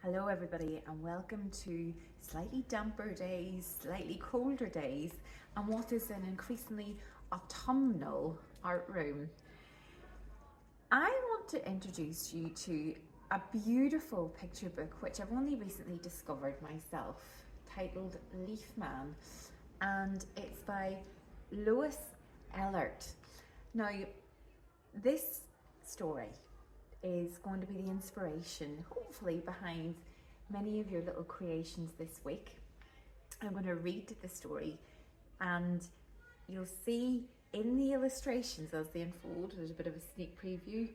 Hello everybody and welcome to slightly damper days, slightly colder days and what is an increasingly autumnal art room. I want to introduce you to a beautiful picture book which I've only recently discovered myself, titled Leaf Man, and it's by Lois Ehlert. Now this story is going to be the inspiration, hopefully, behind many of your little creations this week. I'm going to read the story and you'll see in the illustrations as they unfold, there's a bit of a sneak preview.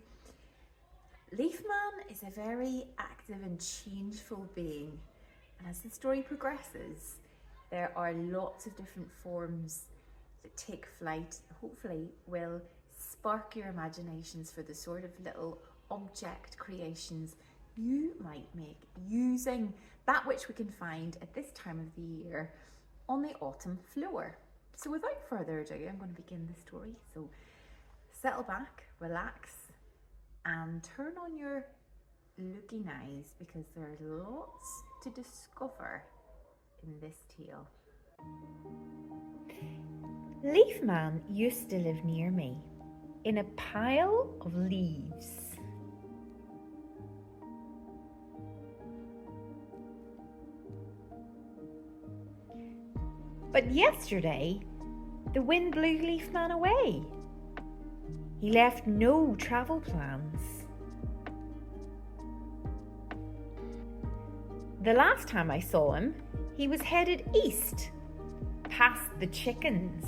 Leaf Man is a very active and changeful being, and as the story progresses, there are lots of different forms that take flight, hopefully will spark your imaginations for the sort of little object creations you might make using that which we can find at this time of the year on the autumn floor. So without further ado, I'm going to begin the story. So settle back, relax, and turn on your looking eyes because there are lots to discover in this tale. Leaf Man used to live near me in a pile of leaves. But yesterday, the wind blew Leaf Man away. He left no travel plans. The last time I saw him, he was headed east, past the chickens,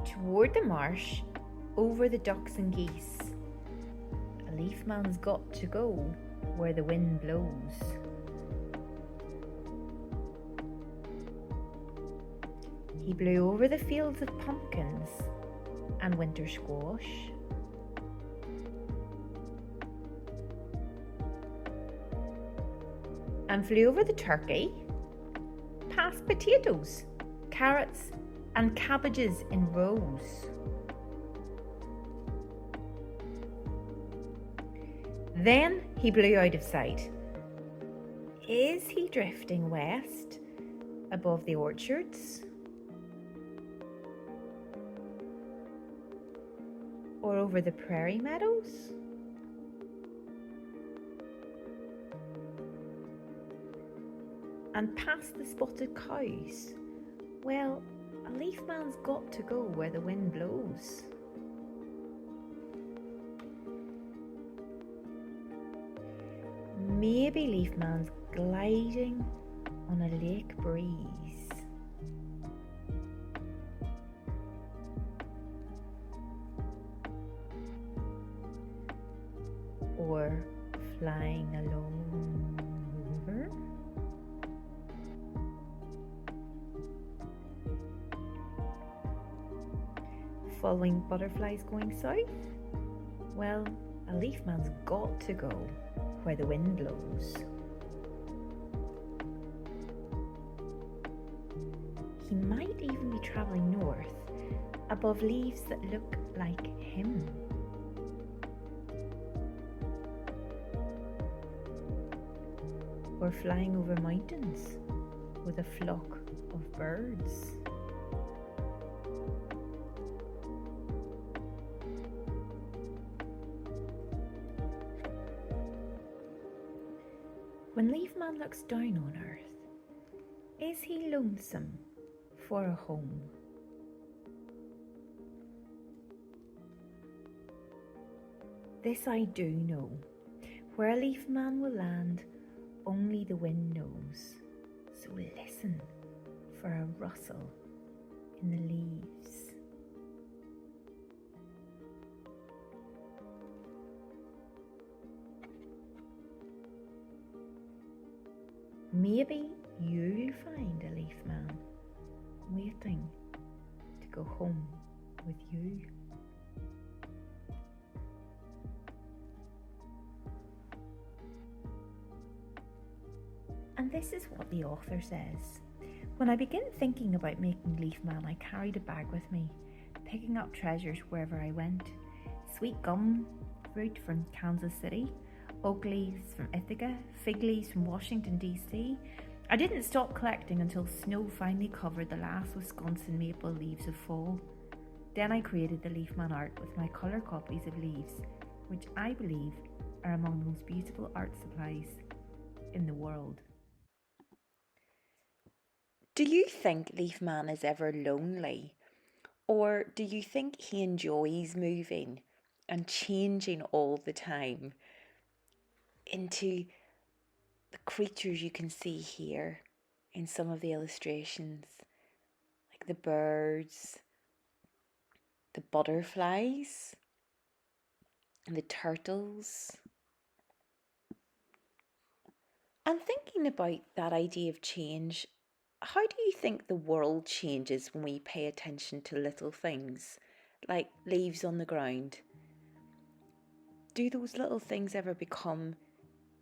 toward the marsh, over the ducks and geese. A leaf man's got to go where the wind blows. He blew over the fields of pumpkins and winter squash, and flew over the turkey, past potatoes, carrots and cabbages in rows. Then he blew out of sight. Is he drifting west above the orchards? Or over the prairie meadows? And past the spotted cows? Well, a leaf man's got to go where the wind blows. Maybe Leaf Man's gliding on a lake breeze. Or flying along the river. Following butterflies going south? Well, a leaf man's got to go where the wind blows. He might even be travelling north, above leaves that look like him. Or flying over mountains with a flock of birds. When Leaf Man looks down on earth, is he lonesome for a home? This I do know, where a Leaf Man will land, only the wind knows. So listen for a rustle in the leaves. Maybe you'll find a leaf man waiting to go home with you. And this is what the author says. When I began thinking about making Leaf Man, I carried a bag with me, picking up treasures wherever I went. Sweet gum, fruit from Kansas City, oak leaves from Ithaca, fig leaves from Washington DC. I didn't stop collecting until snow finally covered the last Wisconsin maple leaves of fall. Then I created the Leafman art with my colour copies of leaves, which I believe are among the most beautiful art supplies in the world. Do you think Leafman is ever lonely? Or do you think he enjoys moving and changing all the time into the creatures you can see here in some of the illustrations, like the birds, the butterflies, and the turtles? And thinking about that idea of change, how do you think the world changes when we pay attention to little things, like leaves on the ground? Do those little things ever become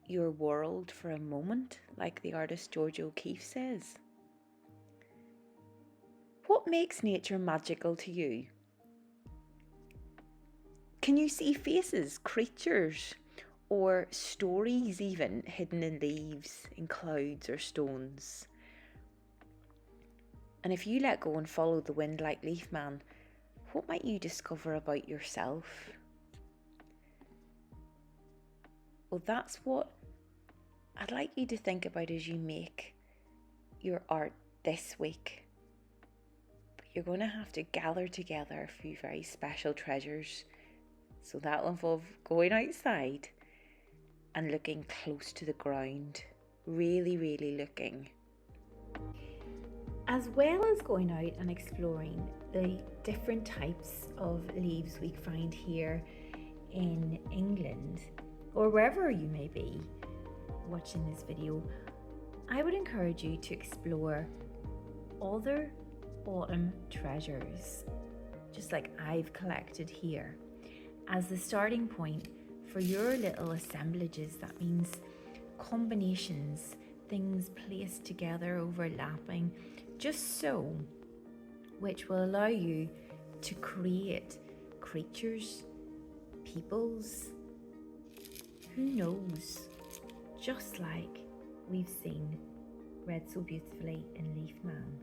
your world for a moment, like the artist George O'Keeffe says? What makes nature magical to you? Can you see faces, creatures, or stories even hidden in leaves, in clouds or stones? And if you let go and follow the wind like Leafman, what might you discover about yourself? Well, that's what I'd like you to think about as you make your art this week. But you're going to have to gather together a few very special treasures. So that'll involve going outside and looking close to the ground. Really, really looking. As well as going out and exploring the different types of leaves we find here in England, or wherever you may be watching this video, I would encourage you to explore other autumn treasures, just like I've collected here, as the starting point for your little assemblages. That means combinations, things placed together, overlapping, just so, which will allow you to create creatures, peoples, who knows, just like we've seen read so beautifully in Leafman.